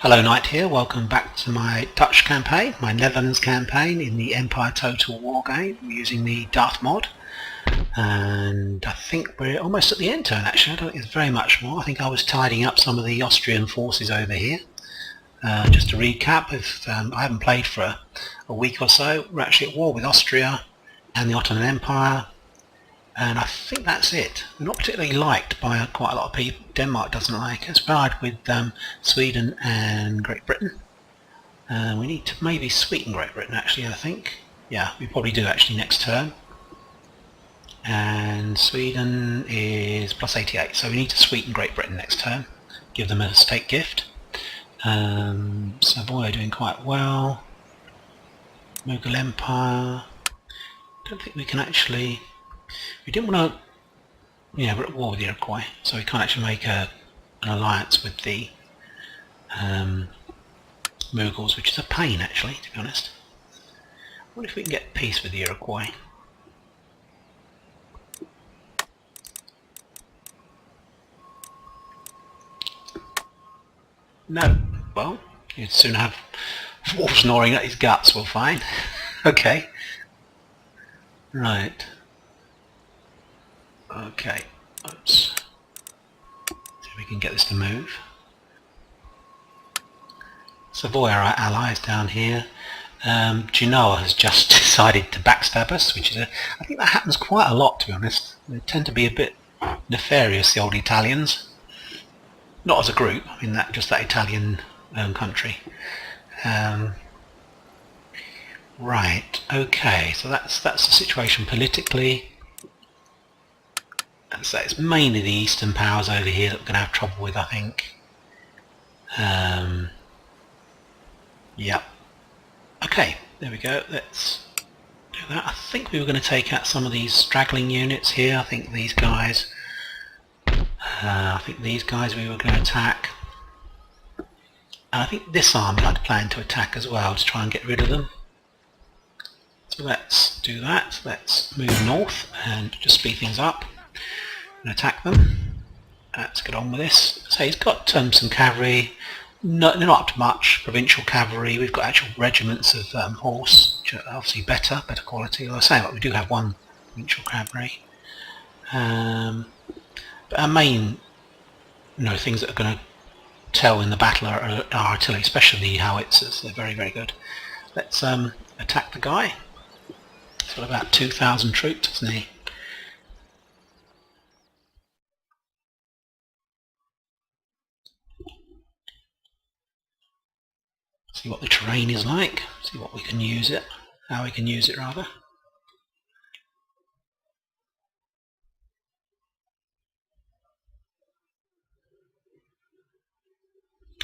Hello Knight here, welcome back to my Dutch campaign, my Netherlands campaign in the Empire Total War game using the Darthmod. And I think we're almost at the end turn actually, I don't think there's very much more. I think I was tidying up some of the Austrian forces over here. Just to recap, if I haven't played for a week or so, we're actually at war with Austria and the Ottoman Empire. And I think that's it. We're not particularly liked by quite a lot of people. Denmark doesn't like us. We're allied with Sweden and Great Britain. We need to maybe sweeten Great Britain actually, I think. Yeah, we probably do actually next turn. And Sweden is plus 88, so we need to sweeten Great Britain next turn. Give them a state gift. Savoy are doing quite well. Mughal Empire. Don't think we can actually... We didn't want to... Yeah, we're at war with the Iroquois, so we can't actually make an alliance with the Mughals, which is a pain actually, to be honest. I wonder if we can get peace with the Iroquois. No. Well, you'd soon have wolves gnawing at his guts, we'll find. Okay. Right. Okay. Oops. See if we can get this to move. Savoy are our allies down here. Genoa has just decided to backstab us, which is I think that happens quite a lot, to be honest. They tend to be a bit nefarious, the old Italians. Not as a group, I mean just that Italian country. Right, okay, so that's the situation politically. So it's mainly the Eastern powers over here that we're going to have trouble with, I think. Yep. Okay, there we go. Let's do that. I think we were going to take out some of these straggling units here. I think these guys. We were going to attack. And I think this army I'd plan to attack as well to try and get rid of them. So let's do that. Let's move north and just speed things up and attack them. Let's get on with this. So he's got some cavalry. No, they're not up to much. Provincial cavalry. We've got actual regiments of horse, which are obviously better quality. Although I say that we do have one provincial cavalry. But our main, things that are going to tell in the battle are artillery, especially the howitzers. They're very, very good. Let's attack the guy. He's got about 2,000 troops, isn't he? See what the terrain is like, see what we can use it, how we can use it rather.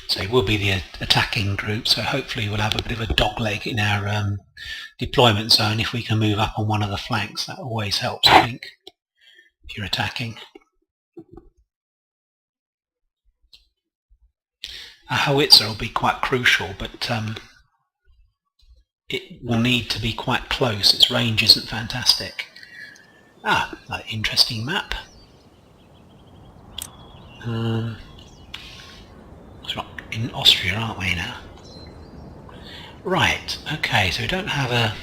So it will be the attacking group, so hopefully we'll have a bit of a dogleg in our deployment zone if we can move up on one of the flanks. That always helps, I think, if you're attacking. A howitzer will be quite crucial, but it will need to be quite close. Its range isn't fantastic. Ah, that interesting map. We're in Austria, aren't we now? Right, okay, so we don't have a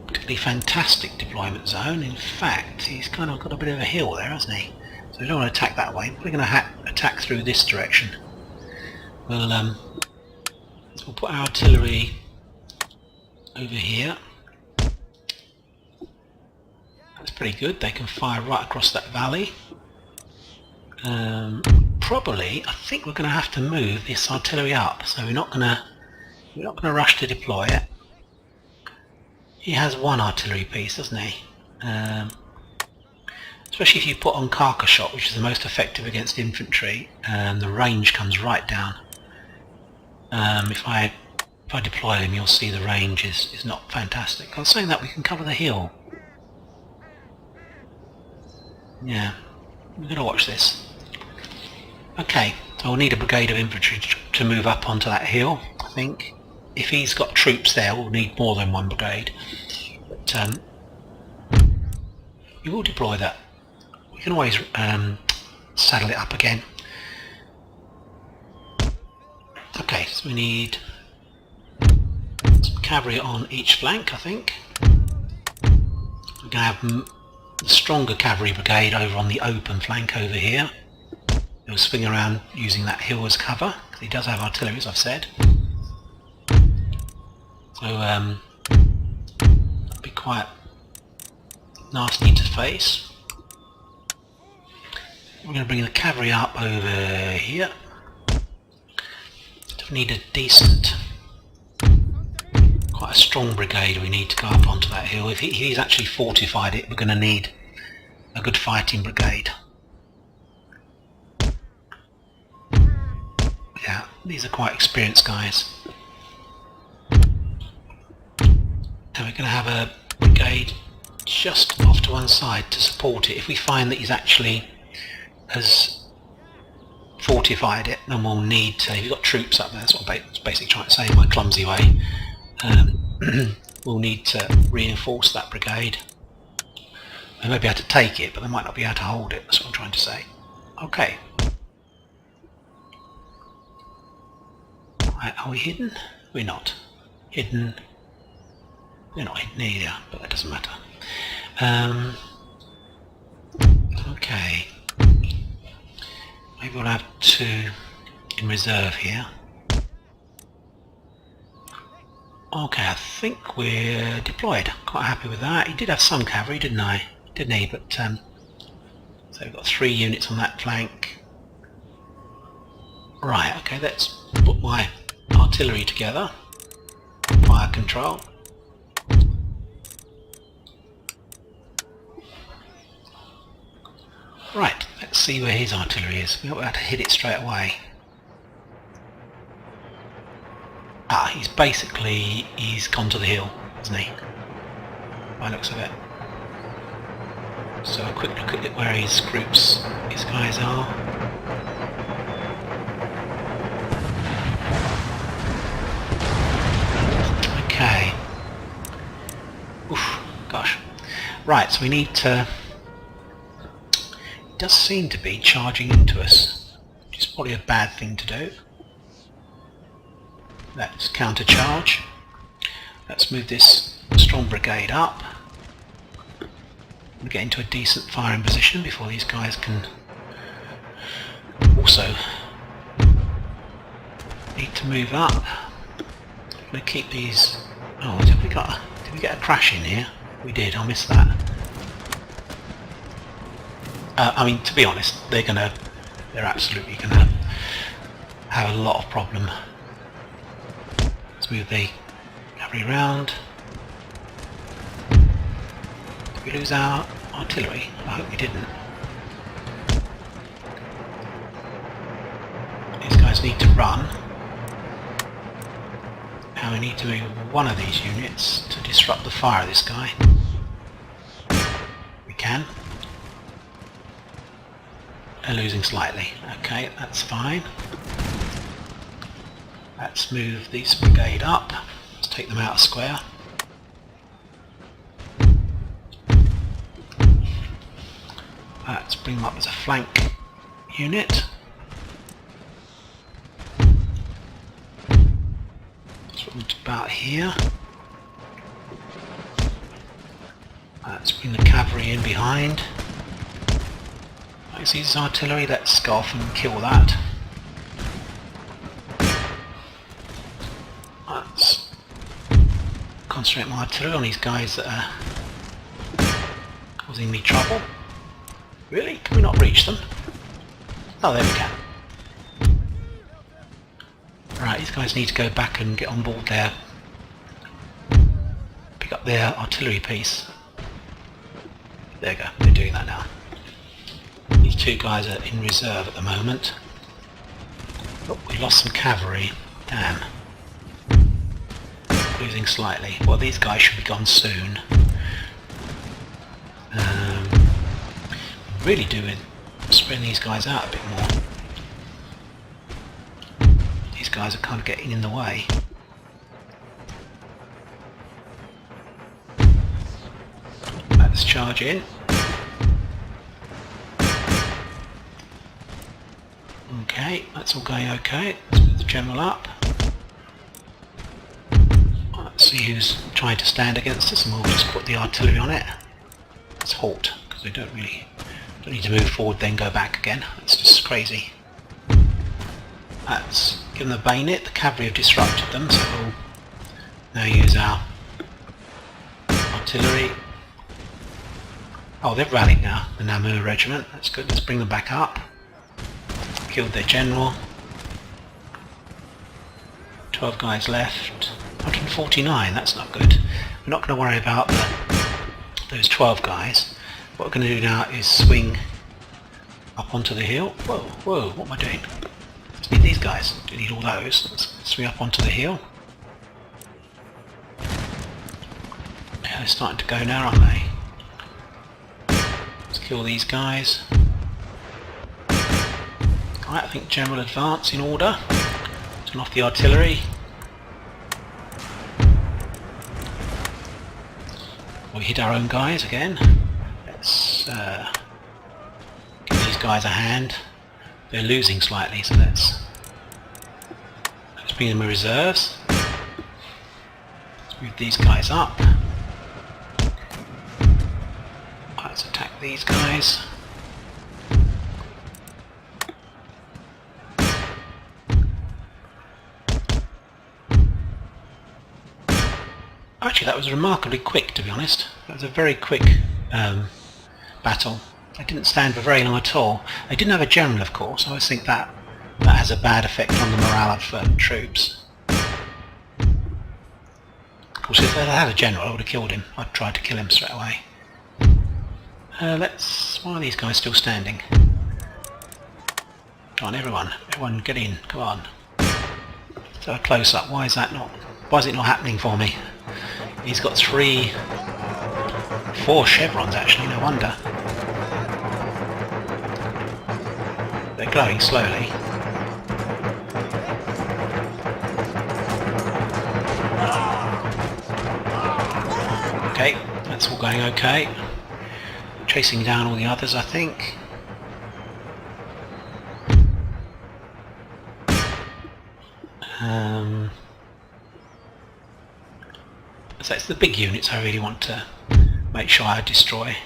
particularly fantastic deployment zone. In fact, he's kind of got a bit of a hill there, hasn't he? So we don't want to attack that way. We're going to attack through this direction. We'll put our artillery over here. That's pretty good. They can fire right across that valley. Probably, I think we're going to have to move this artillery up. So we're not going to rush to deploy it. He has one artillery piece, doesn't he? Especially if you put on carcass shot, which is the most effective against infantry, the range comes right down. If I deploy them, you'll see the range is not fantastic. I was saying that we can cover the hill. Yeah, we're going to watch this. Okay, so we'll need a brigade of infantry to move up onto that hill, I think. If he's got troops there, we'll need more than one brigade. But we will deploy that. We can always saddle it up again. So we need some cavalry on each flank, I think. We're going to have the stronger cavalry brigade over on the open flank over here. He'll swing around using that hill as cover, because he does have artillery, as I've said. So that'll be quite nasty to face. We're going to bring the cavalry up over here. We need a decent, quite a strong brigade we need to go up onto that hill. If he's actually fortified it, we're going to need a good fighting brigade. Yeah, these are quite experienced guys. And we're going to have a brigade just off to one side to support it. If we find that he's actually has fortified it, then we'll need to, if you've got troops up there, that's what I'm basically trying to say in my clumsy way, we'll need to reinforce that brigade. They may be able to take it, but they might not be able to hold it, that's what I'm trying to say. Okay. Right, are we hidden? We're not. Hidden. We're not hidden either, but that doesn't matter. Okay. Maybe we'll have two in reserve here. Okay, I think we're deployed. Quite happy with that. He did have some cavalry, didn't he? But so we've got 3 units on that flank. Right. Okay, let's put my artillery together. Fire control. Right, let's see where his artillery is. We're not able to hit it straight away. Ah, he's gone to the hill, hasn't he? By the looks of it. So a quick look at where his guys are. Okay. Oof, gosh. Right, so we need to... does seem to be charging into us, which is probably a bad thing to do. Let's counter-charge. Let's move this strong brigade up and get into a decent firing position before these guys can also need to move up. I'm going to keep these... oh, did we get a crash in here? We did, I missed that. I mean, to be honest, they're absolutely gonna have a lot of problem. Let's move the cavalry round. Did we lose our artillery? I hope we didn't. These guys need to run. Now we need to move one of these units to disrupt the fire of this guy. We can. They're losing slightly. Okay, that's fine. Let's move this brigade up. Let's take them out of square. Let's bring them up as a flank unit. Let's put them to about here. Let's bring the cavalry in behind. See his artillery, let's go off and kill that. Let's concentrate my artillery on these guys that are causing me trouble. Really? Can we not reach them? Oh, there we can. Right, these guys need to go back and get on board there. Pick up their artillery piece. There you go, they're doing that now. These 2 guys are in reserve at the moment. Oh, we lost some cavalry. Damn. Losing slightly. Well, these guys should be gone soon. Really doing spreading these guys out a bit more. These guys are kind of getting in the way. Let's charge in. Okay, that's all going okay. Let's move the general up. see who's trying to stand against us, and we'll just put the artillery on it. Let's halt, because we don't need to move forward then go back again. That's just crazy. Let's give them the bayonet. The cavalry have disrupted them, so we'll now use our artillery. Oh, they've rallied now, the Namur regiment. That's good. Let's bring them back up. Killed their general. 12 guys left. 149, that's not good. We're not going to worry about those 12 guys. What we're going to do now is swing up onto the hill. Whoa, whoa, what am I doing? Let's need these guys. Do need all those. Let's swing up onto the hill. Yeah, they're starting to go now, aren't they? Let's kill these guys. Alright, I think general advance in order. Turn off the artillery. We hit our own guys again. Let's give these guys a hand. They're losing slightly, so let's bring them in reserves. Let's move these guys up. Let's attack these guys. Actually, that was remarkably quick, to be honest. That was a very quick battle. They didn't stand for very long at all. They didn't have a general, of course. I always think that has a bad effect on the morale of troops. Of course, if they had a general, I would have killed him. I'd tried to kill him straight away. Why are these guys still standing? Come on, everyone get in, come on. So a close up, why is it not happening for me? He's got 4 chevrons actually, no wonder. They're glowing slowly. Okay, that's all going okay. Chasing down all the others, I think. So it's the big units I really want to make sure I destroy.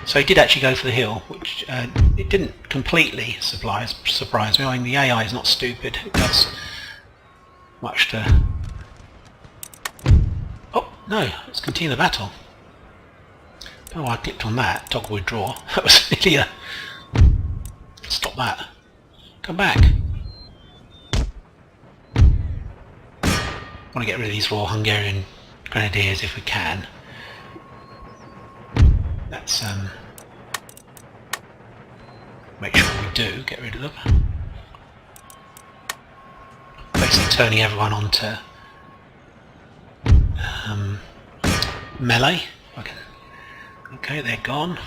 So he did actually go for the hill, which it didn't completely surprise me. I mean, the AI is not stupid. It does much to... Oh, no, let's continue the battle. Oh, I clicked on that. Toggle withdraw. That was nearly a... Stop that. Come back. I want to get rid of these Royal Hungarian Grenadiers if we can. Let's make sure we do get rid of them. Basically turning everyone onto melee. Okay, they're gone.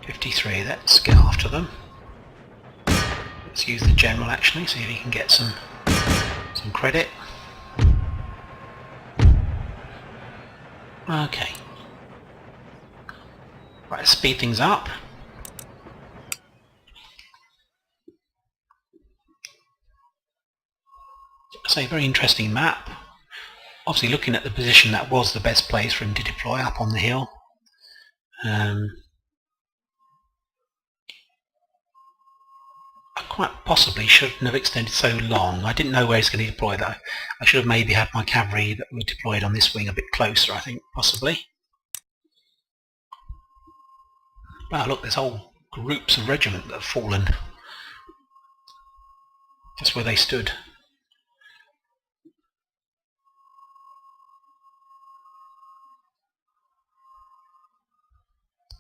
53, let's get after them. Let's use the general actually, see if he can get some credit. Okay. Right, let's speed things up. So, very interesting map. Obviously looking at the position, that was the best place for him to deploy, up on the hill. I quite possibly shouldn't have extended so long. I didn't know where he's going to deploy though. I should have maybe had my cavalry that were deployed on this wing a bit closer, I think, possibly. Wow, look, there's whole groups of regiment that have fallen. Just where they stood.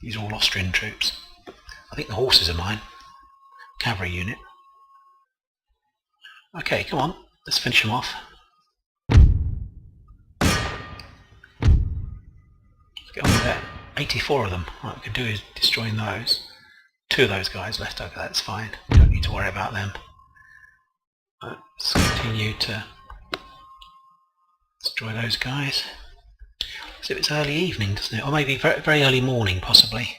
These are all Austrian troops. I think the horses are mine. Cavalry unit. Okay, come on, let's finish them off. Let's get on with that. 84 of them. What we could do is destroying those. 2 of those guys left over, that's fine. We don't need to worry about them. Let's continue to destroy those guys. So it's early evening, doesn't it? Or maybe very, very early morning, possibly.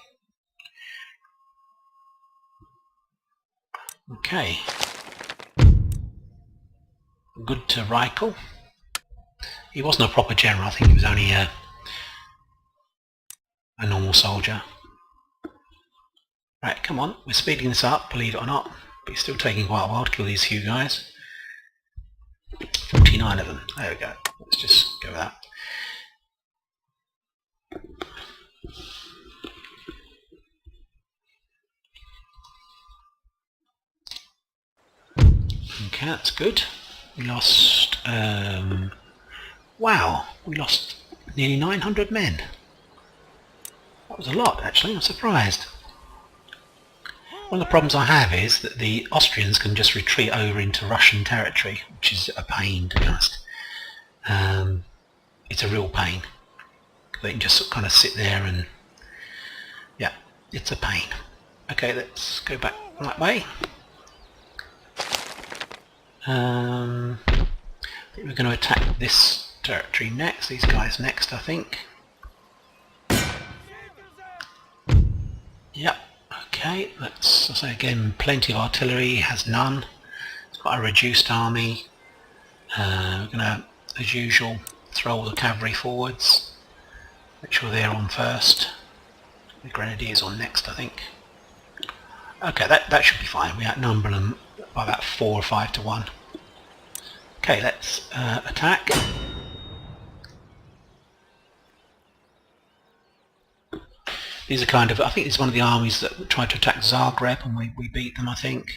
Okay. Good to Reichel. He wasn't a proper general, I think he was only a normal soldier. Right, come on, we're speeding this up, believe it or not, but it's still taking quite a while to kill these few guys. 49 of them, there we go, let's just go with that. Okay, that's good. We lost, wow, we lost nearly 900 men. That was a lot, actually, I'm surprised. One of the problems I have is that the Austrians can just retreat over into Russian territory, which is a pain, to be honest. It's a real pain. They can just kind of sit there and, yeah, it's a pain. Okay, let's go back that way. I think we're going to attack this territory next, these guys next, I think. Yep, okay, let's, I'll say again, plenty of artillery, has none. It's got a reduced army. We're going to, as usual, throw all the cavalry forwards. Make sure they're on first. The grenadiers on next, I think. Okay, that should be fine. We outnumber them by about 4 or 5 to 1. Okay, let's attack. These are kind of, I think it's one of the armies that tried to attack Zagreb and we beat them, I think.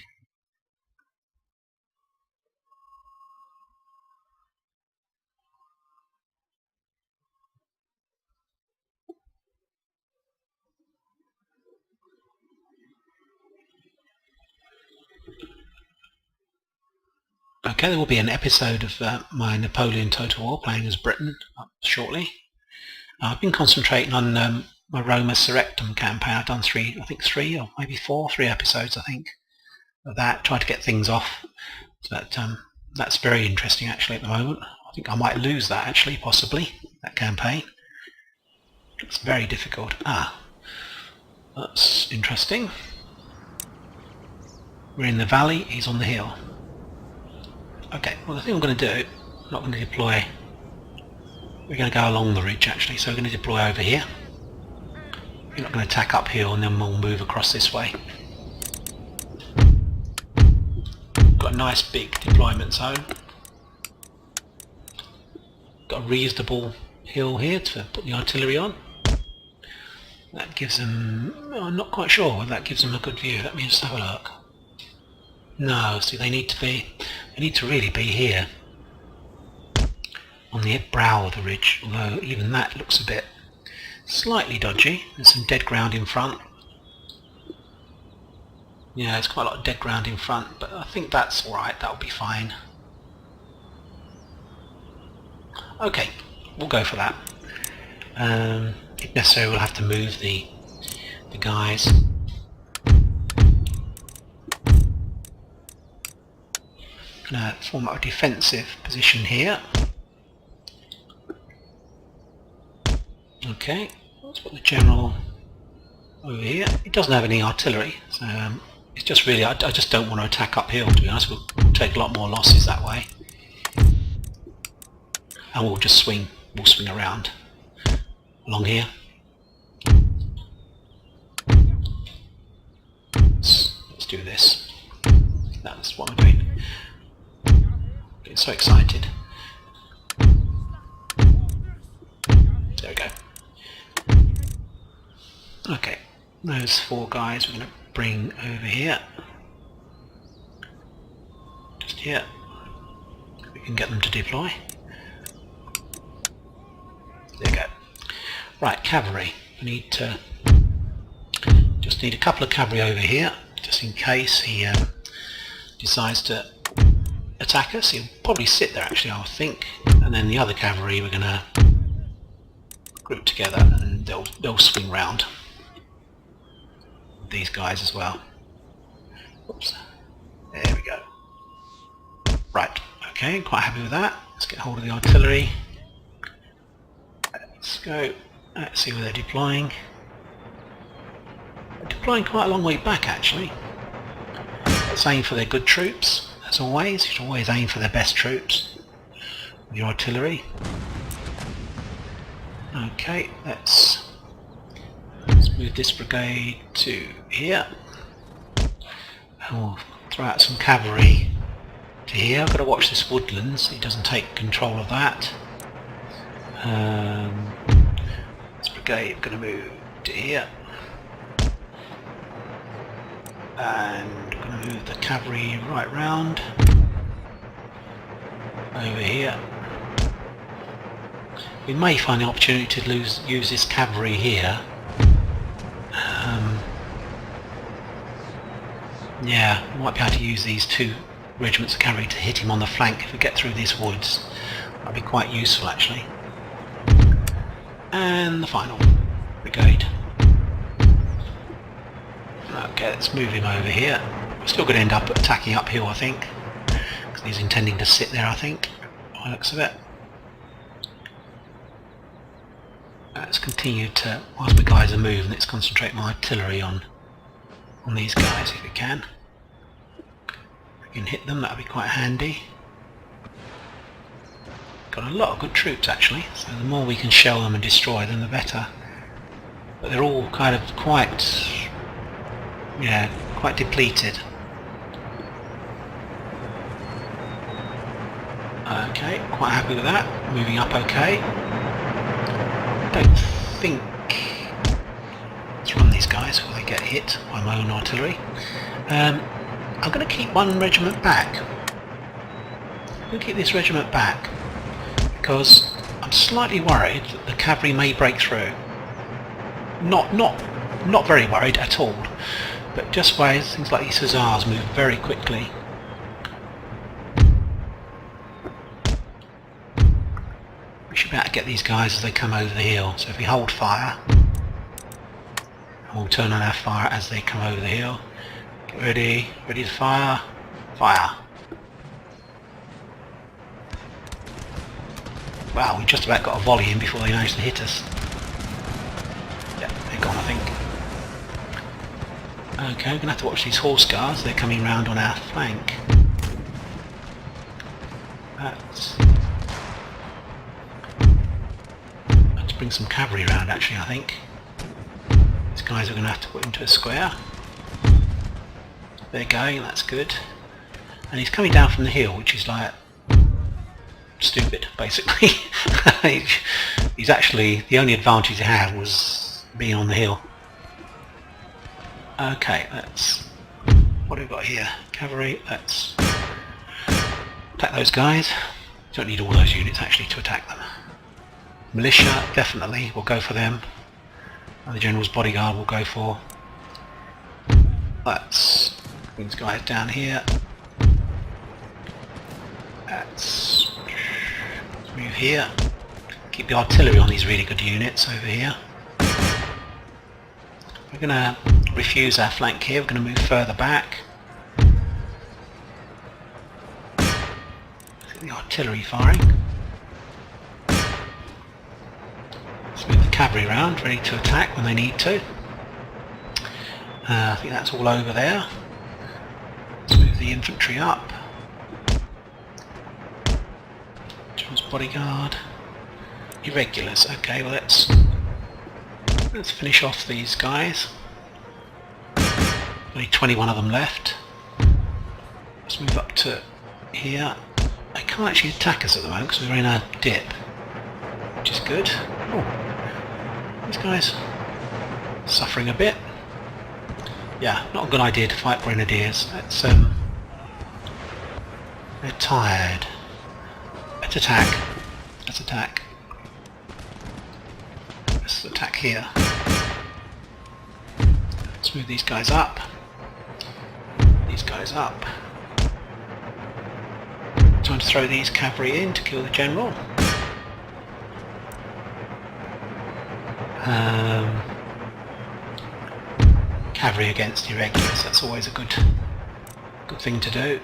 Okay, there will be an episode of my Napoleon Total War playing as Britain up shortly. I've been concentrating on my Roma Surrectum campaign. I've done three or maybe 3 episodes, I think, of that, trying to get things off. But that's very interesting actually at the moment. I think I might lose that actually, possibly, that campaign. It's very difficult. That's interesting. We're in the valley, he's on the hill. Okay, well the thing I'm going to do, I'm not going to deploy, we're going to go along the ridge actually, so we're going to deploy over here. We're not going to attack uphill and then we'll move across this way. Got a nice big deployment zone. Got a reasonable hill here to put the artillery on. That gives them, I'm not quite sure whether that gives them a good view. Let me just have a look. No, see they need to really be here on the brow of the ridge, although even that looks a bit slightly dodgy. There's some dead ground in front. Yeah, there's quite a lot of dead ground in front, but I think that's alright, that'll be fine. Okay, we'll go for that. If necessary, we'll have to move the guys. Gonna form a defensive position here. Okay, let's put the general over here. He doesn't have any artillery, so it's just really, I just don't want to attack uphill, to be honest. We'll take a lot more losses that way. And we'll just swing around along here. Let's do this. That's what I'm doing. Getting so excited. There we go. Okay, those 4 guys we're going to bring over here. Just here. We can get them to deploy. There we go. Right, cavalry. We need to just need a couple of cavalry over here, just in case he decides to attack us. He'll probably sit there actually, I think, and then the other cavalry we're going to group together and they'll swing round. These guys as well. Oops. There we go. Right, okay, quite happy with that. Let's get hold of the artillery. Let's go. Let's see where they're deploying. They're deploying quite a long way back actually. Let's aim for their good troops, as always. You should always aim for their best troops with your artillery. Okay, let's move this brigade to here. And we'll throw out some cavalry to here. I've got to watch this woodland so he doesn't take control of that. This brigade is going to move to here. And I'm going to move the cavalry right round over here. We may find the opportunity to use this cavalry here. Yeah, we might be able to use these 2 regiments of cavalry to hit him on the flank if we get through these woods. That'd be quite useful actually. And the final brigade. Okay, let's move him over here. We're still going to end up attacking uphill, I think, because he's intending to sit there, I think, by the looks of it. Let's continue to, whilst the guys are moving, let's concentrate my artillery on these guys if we can. If we can hit them, that would be quite handy. Got a lot of good troops actually, so the more we can shell them and destroy them, the better. But they're all kind of quite depleted. Okay, quite happy with that. Moving up okay. Don't think... Let's run these guys before they get hit by my own artillery. I'm going to keep 1 regiment back. I'm going to keep this regiment back because I'm slightly worried that the cavalry may break through. Not very worried at all, but just ways things like these hussars move very quickly. We should be able to get these guys as they come over the hill. So if we hold fire, and we'll turn on our fire as they come over the hill. Get ready, ready to fire, fire. Wow, we just about got a volley in before they managed to hit us. Yeah, they're gone I think. Okay, we're going to have to watch these horse guards, they're coming round on our flank. Let's bring some cavalry round actually, I think. These guys are going to have to put into a square. They're going, that's good. And he's coming down from the hill, which is like stupid, basically. He's actually, the only advantage he had was being on the hill. Okay, let's, what have we got here? Cavalry, let's attack those guys. Don't need all those units actually to attack them. Militia, definitely, we'll go for them. And the General's bodyguard will go for. Let's bring these guys down here. Let's move here. Keep the artillery on these really good units over here. We're going to refuse our flank here, we're going to move further back. Let's get the artillery firing. Let's move the cavalry around, ready to attack when they need to. I think that's all over there. Let's move the infantry up. John's bodyguard. Irregulars, okay, well let's finish off these guys. Only 21 of them left. Let's move up to here. They can't actually attack us at the moment because we're in a dip, which is good. Oh, these guys suffering a bit. Yeah, not a good idea to fight grenadiers. Let's they're tired. Let's attack. Let's attack. Let's attack here. Let's move these guys up. These guys up. Time to throw these cavalry in to kill the general. Cavalry against irregulars, that's always a good thing to do.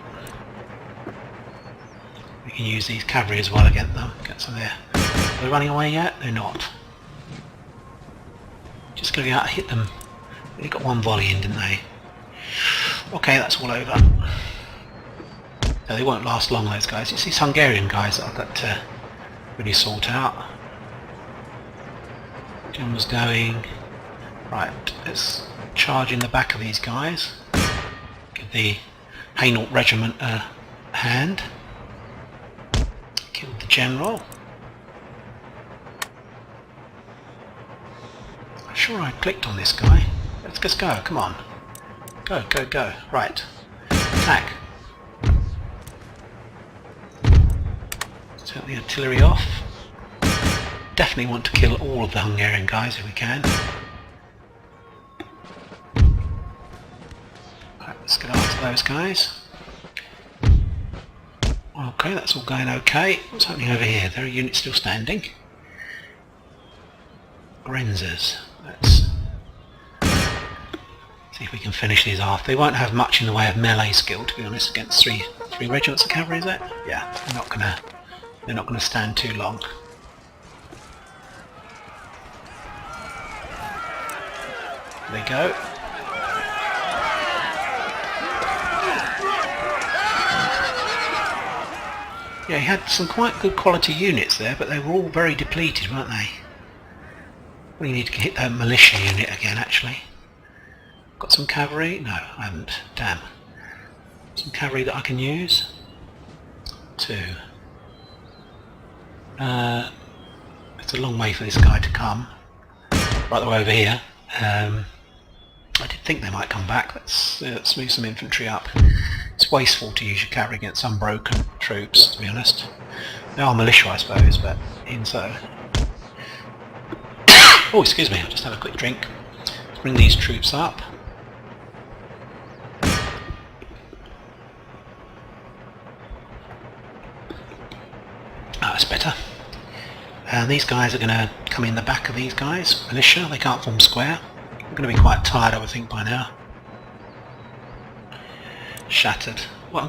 We can use these cavalry as well against them. Get some there. Are they running away yet? They're not. Just going to be able to hit them. They got one volley in, didn't they? Okay, that's all over. No, they won't last long, those guys. It's these Hungarian guys that I've got to really sort out. Gun was going. Right, let's charge in the back of these guys. Give the Hainault Regiment a hand. Killed the general. I'm sure I clicked on this guy. Let's just go, come on. Go, go, go. Right. Attack. Turn the artillery off. Definitely want to kill all of the Hungarian guys if we can. Right, let's get after those guys. Okay, that's all going okay. What's happening over here? There are units still standing. Grenzers. Let's see if we can finish these off. They won't have much in the way of melee skill, to be honest, against three regiments of cavalry, is it? Yeah, they're not gonna stand too long. There they go. Yeah, he had some quite good quality units there, but they were all very depleted, weren't they? We need to hit that militia unit again, actually. Got some cavalry? No, I haven't. Damn. Some cavalry that I can use. 2. It's a long way for this guy to come. Right the way over here. I did think they might come back. Let's move some infantry up. It's wasteful to use your cavalry against unbroken troops, to be honest. They are militia, I suppose, but even so. Oh, excuse me, I'll just have a quick drink. Let's bring these troops up. That's better. And these guys are going to come in the back of these guys, militia. They can't form square. They're going to be quite tired, I would think, by now. Shattered. Well,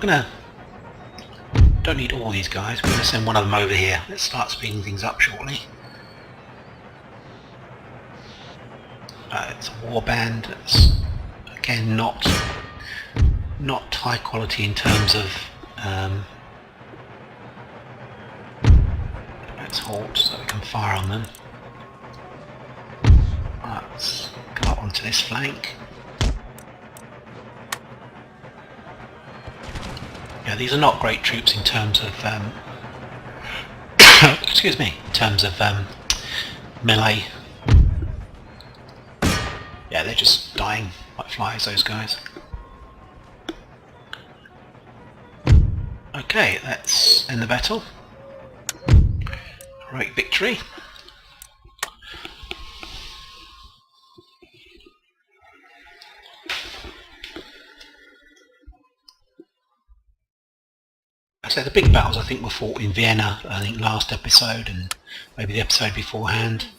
don't need all these guys. We're going to send one of them over here. Let's start speeding things up shortly. It's a warband. It's again not high quality in terms of. Let's halt so we can fire on them. Right, let's go up onto this flank. Yeah, these are not great troops in terms of excuse me, in terms of melee. Yeah, they're just dying like flies, those guys. Okay, let's end the battle. Great victory. So the big battles I think were fought in Vienna, I think last episode and maybe the episode beforehand.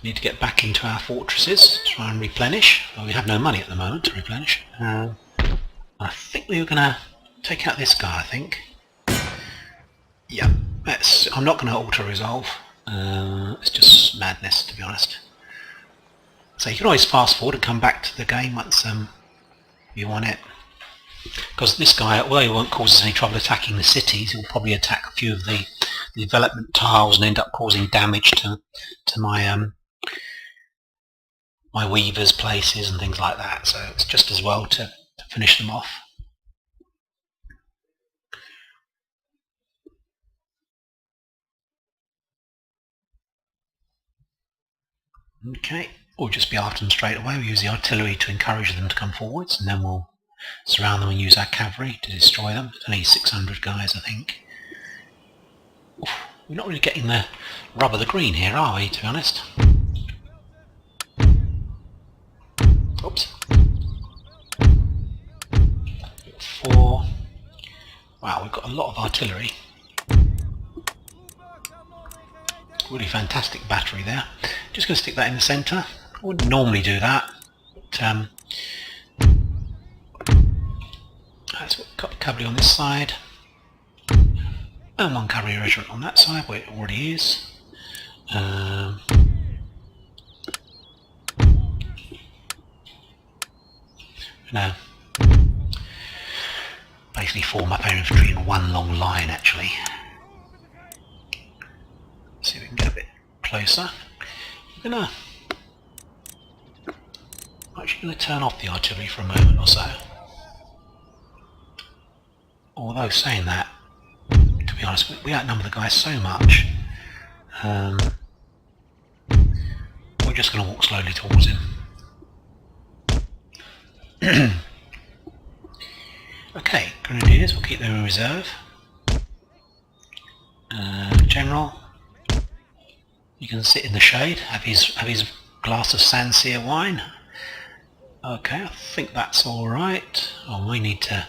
We need to get back into our fortresses, try and replenish. Well, we have no money at the moment to replenish. I think we were going to take out this guy, I think. Yeah, I'm not going to auto-resolve. It's just madness, to be honest. So you can always fast forward and come back to the game once you want it. Because this guy, although he won't cause us any trouble attacking the cities, he'll probably attack a few of the development tiles and end up causing damage to my my weavers' places and things like that. So it's just as well to finish them off. Okay, we'll just be after them straight away. We'll use the artillery to encourage them to come forwards, and then we'll surround them and use our cavalry to destroy them. It's only 600 guys, I think. Oof, we're not really getting the rub of the green here, are we, to be honest? Oops. 4. Wow, we've got a lot of artillery. Really fantastic battery there. Just going to stick that in the centre. I wouldn't normally do that, but let's got cavalry on this side, and one cavalry regiment on that side where it already is. Now, basically form up our infantry in one long line actually. See if we can get a bit closer. I'm actually going to turn off the artillery for a moment or so. Although saying that, to be honest, we outnumber the guy so much. We're just going to walk slowly towards him. Okay, Grenadiers, we'll keep them in reserve. General, you can sit in the shade, have his glass of Sancerre wine. Okay, I think that's alright. Oh, we need to...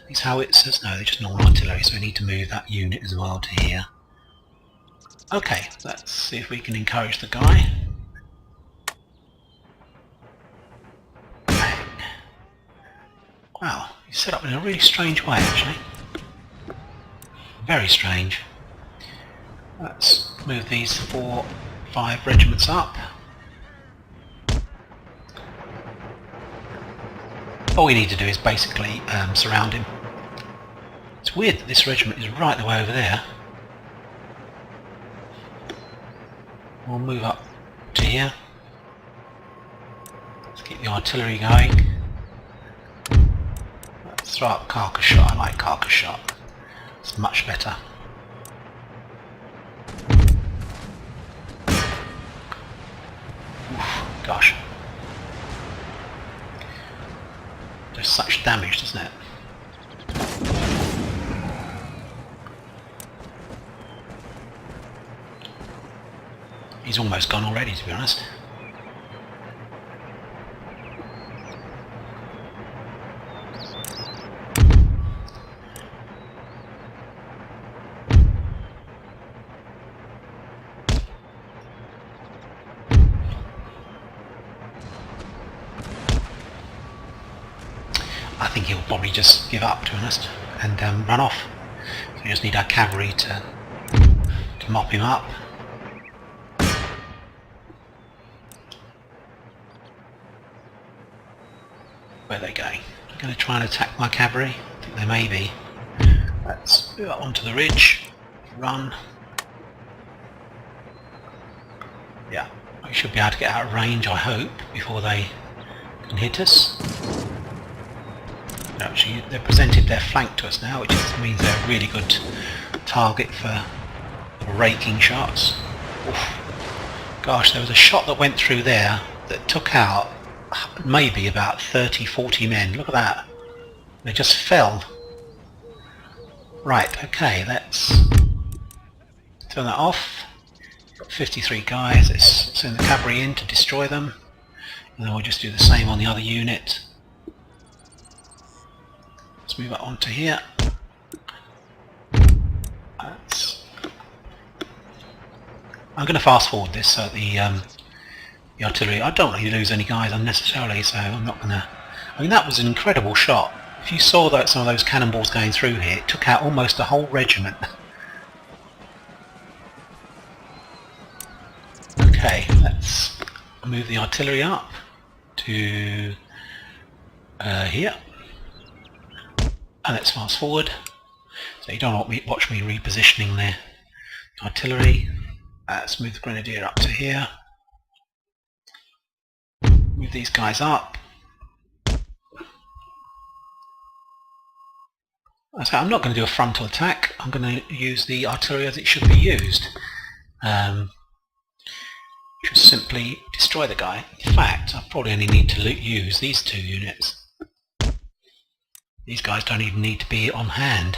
These howitzers? No, they're just normal artillery, so we need to move that unit as well to here. Okay, let's see if we can encourage the guy. Wow, he's set up in a really strange way, actually. Very strange. Let's move these 4-5 regiments up. All we need to do is basically surround him. It's weird that this regiment is right the way over there. We'll move up to here. Let's keep the artillery going. Let's throw up carcass shot. I like carcass shot. It's much better. Oof, gosh. Does such damage, doesn't it? He's almost gone already, to be honest. I think he'll probably just give up, to be honest, and run off. So we just need our cavalry to mop him up. Where are they going? They're going to try and attack my cavalry? I think they may be. Let's move up onto the ridge. Run. Yeah, we should be able to get out of range, I hope, before they can hit us. Actually, they've presented their flank to us now, which means they're a really good target for raking shots. Oof. Gosh, there was a shot that went through there that took out maybe about 30-40 men. Look at that. They just fell. Right, okay, let's turn that off. Got 53 guys. Let's send the cavalry in to destroy them. And then we'll just do the same on the other unit. Let's move it onto here. I'm going to fast forward this so the artillery... I don't really lose any guys unnecessarily, so I'm not going to... I mean, that was an incredible shot. If you saw that, some of those cannonballs going through here, it took out almost a whole regiment. Okay, let's move the artillery up to here. And let's fast forward. So you don't watch me repositioning the artillery. Let's move the grenadier up to here. Move these guys up. So I'm not going to do a frontal attack. I'm going to use the artillery as it should be used. Just simply destroy the guy. In fact, I probably only need to use these 2 units. These guys don't even need to be on hand.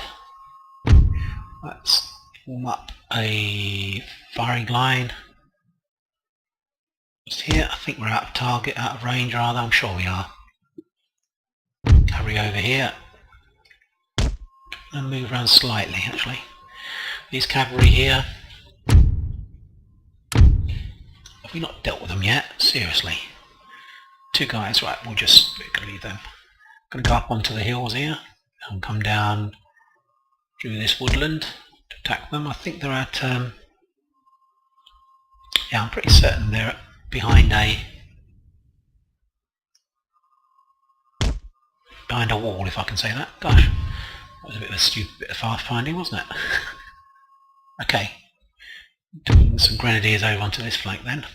Let's form up a firing line. Just here. I think we're out of target, out of range rather. I'm sure we are. Cavalry over here. And move around slightly actually. These cavalry here. Have we not dealt with them yet? Seriously. 2 guys, right, we'll just leave them. I'm going to go up onto the hills here and come down through this woodland to attack them. I think they're at... yeah, I'm pretty certain they're behind a wall, if I can say that. Gosh, that was a bit of a stupid bit of fast finding, wasn't it? Okay, taking some grenadiers over onto this flank then.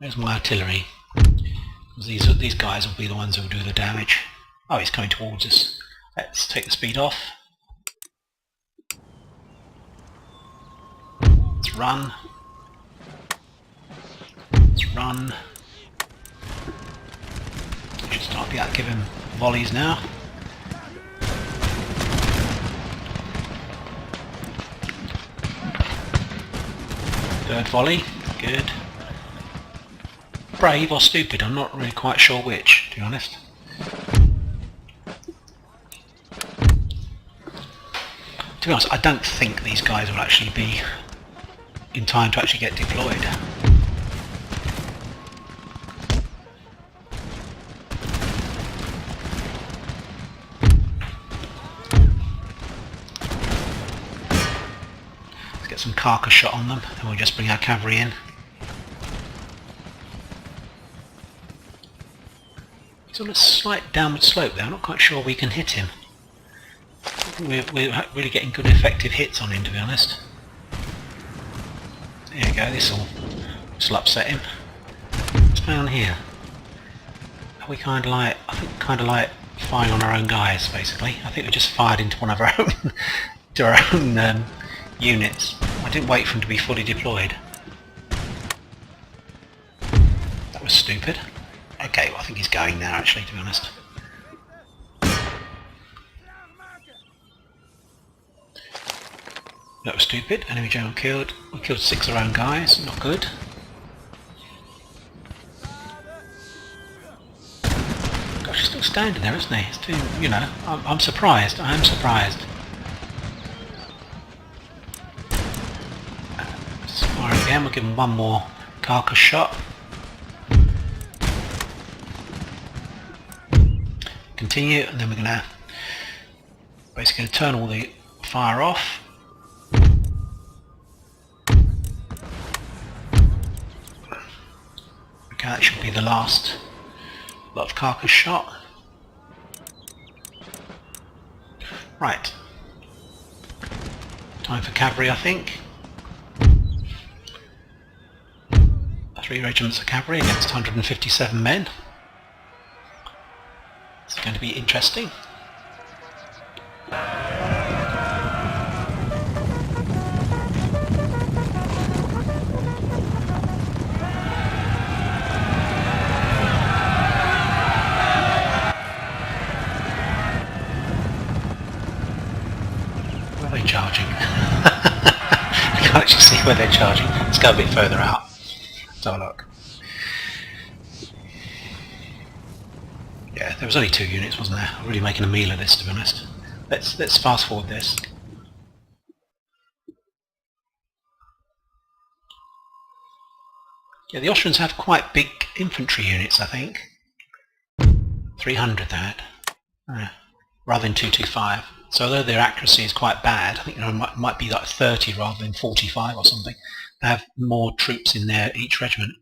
There's my artillery. These guys will be the ones who will do the damage. Oh, he's coming towards us. Let's take the speed off. Let's run. Let's run. Should start to give him volleys now. Third volley, good. Brave or stupid, I'm not really quite sure which, to be honest. To be honest, I don't think these guys will actually be in time to actually get deployed. Let's get some carcass shot on them, and we'll just bring our cavalry in. He's on a slight downward slope there, I'm not quite sure we can hit him. We're really getting good effective hits on him, to be honest. There you go, this will upset him. What's going on here? Are we kind of like, I think firing on our own guys, basically. I think we just fired into one of our own, units. I didn't wait for him to be fully deployed. That was stupid. Okay, well I think he's going now actually, to be honest. That was stupid. Enemy general killed. We killed 6 of our own guys. Not good. Gosh, he's still standing there, isn't he? It's too, you know, I'm surprised. I am surprised. Let's fire again. We'll give him one more carcass shot. Continue, and then we're going to basically turn all the fire off. Okay, that should be the last lot of carcass shot. Right. Time for cavalry, I think. 3 regiments of cavalry against 157 men. It's going to be interesting. Where are they charging? I can't actually see where they're charging. Let's go a bit further out. Let's have a look. Yeah, there was only 2 units, wasn't there? I'm really making a meal of this, to be honest. Let's fast forward this. Yeah, the Austrians have quite big infantry units, I think. 300 they had, rather than 225. So although their accuracy is quite bad, I think it might be like 30 rather than 45 or something. They have more troops in there each regiment.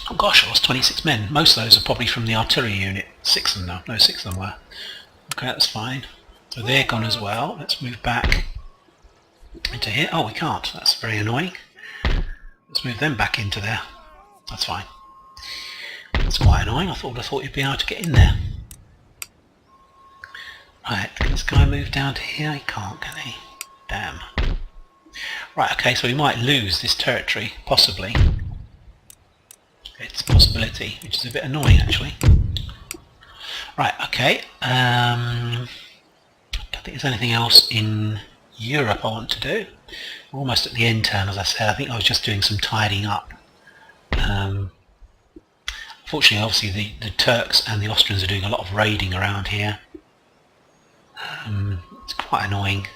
Oh gosh, I lost 26 men. Most of those are probably from the artillery unit. 6 of them, no, 6 of them were. Okay, that's fine. So they're gone as well. Let's move back into here. Oh, we can't. That's very annoying. Let's move them back into there. That's fine. That's quite annoying. I thought you'd be able to get in there. Right, can this guy move down to here? He can't, can he? Damn. Right, okay, so we might lose this territory, possibly. It's a possibility, which is a bit annoying actually. Right, okay. I don't think there's anything else in Europe I want to do. We're almost at the end turn, as I said. I think I was just doing some tidying up. Fortunately, obviously, the Turks and the Austrians are doing a lot of raiding around here. It's quite annoying.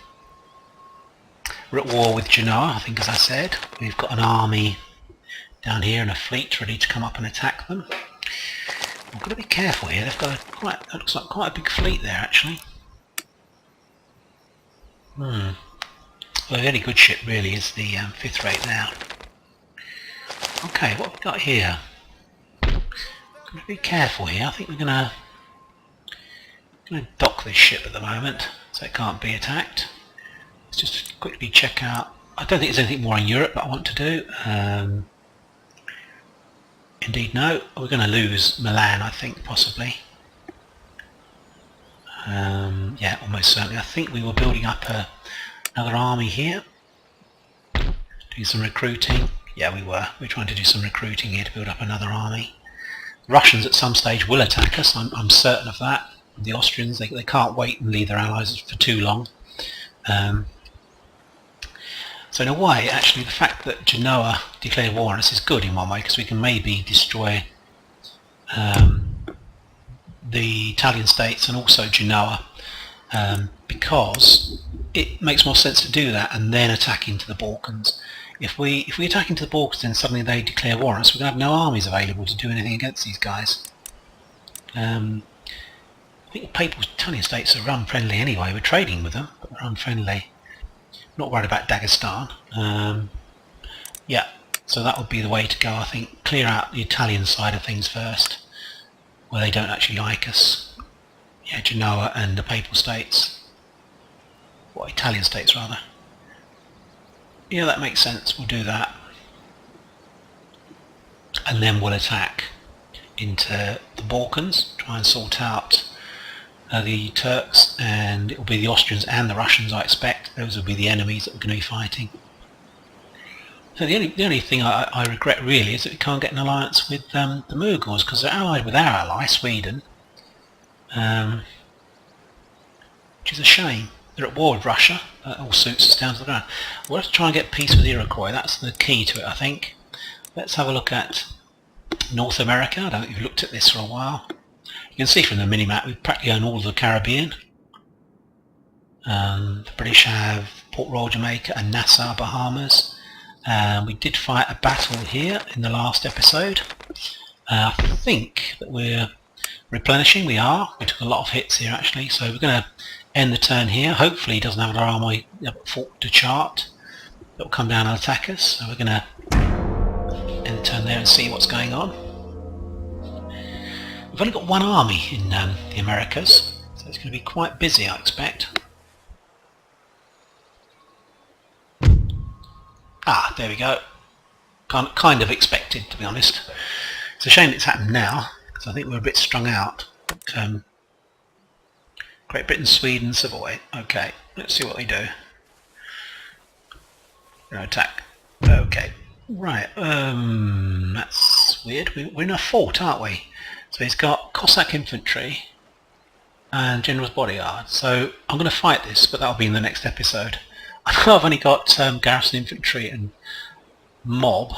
We're at war with Genoa, I think, as I said. We've got an army down here and a fleet ready to come up and attack them. I've got to be careful here. They've got that looks like quite a big fleet there, actually. Well, the only good ship really is the 5th rate now. Okay, what have we got here? Got to be careful here. I think we're going to dock this ship at the moment, so it can't be attacked. Let's just quickly check out. I don't think there's anything more in Europe that I want to do. Indeed, no. We're going to lose Milan, I think, possibly. Yeah, almost certainly. I think we were building up another army here. Doing some recruiting. Yeah, we were. We're trying to do some recruiting here to build up another army. The Russians at some stage will attack us. I'm certain of that. The Austrians, they can't wait and leave their allies for too long. So in a way, actually, the fact that Genoa declared war on us is good in one way, because we can maybe destroy the Italian states and also Genoa, because it makes more sense to do that and then attack into the Balkans. If we attack into the Balkans and suddenly they declare war on us, we're going to have no armies available to do anything against these guys. I think the Papal Italian states are unfriendly anyway. We're trading with them, but they're unfriendly. Not worried about Dagestan. Yeah, so that would be the way to go, I think. Clear out the Italian side of things first, where they don't actually like us. Yeah, Genoa and the Papal States. Well, Italian states rather. Yeah, that makes sense. We'll do that. And then we'll attack into the Balkans, try and sort out the Turks, and it will be the Austrians and the Russians, I expect. Those will be the enemies that we're going to be fighting. So the only thing I regret really is that we can't get an alliance with the Mughals, because they're allied with our ally, Sweden, which is a shame. They're at war with Russia. That all suits us down to the ground. We'll have to try and get peace with the Iroquois. That's the key to it, I think. Let's have a look at North America. I don't think we've looked at this for a while. You can see from the mini-map we practically own all of the Caribbean. The British have Port Royal, Jamaica and Nassau, Bahamas. We did fight a battle here in the last episode. I think that we're replenishing. We are. We took a lot of hits here actually, so we're going to end the turn here. Hopefully he doesn't have an army fort to chart that will come down and attack us. So we're going to end the turn there and see what's going on. We've only got one army in the Americas, so it's going to be quite busy, I expect. Ah, there we go. Kind of expected, to be honest. It's a shame it's happened now, because I think we're a bit strung out. Great Britain, Sweden, Savoy. Okay, let's see what they do. No attack. Okay, right. That's weird. We're in a fort, aren't we? So he's got Cossack infantry and General's bodyguard. So I'm going to fight this, but that'll be in the next episode. I know I've only got garrison infantry and mob,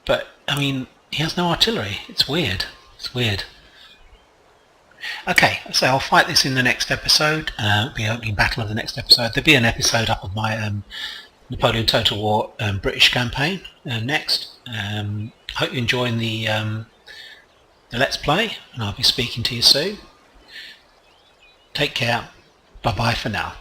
but I mean he has no artillery. It's weird. It's weird. Okay, so I'll fight this in the next episode. It'll be opening battle of the next episode. There'll be an episode up of my Napoleon Total War British campaign next. Hope you're enjoying the Let's Play, and I'll be speaking to you soon. Take care. Bye bye for now.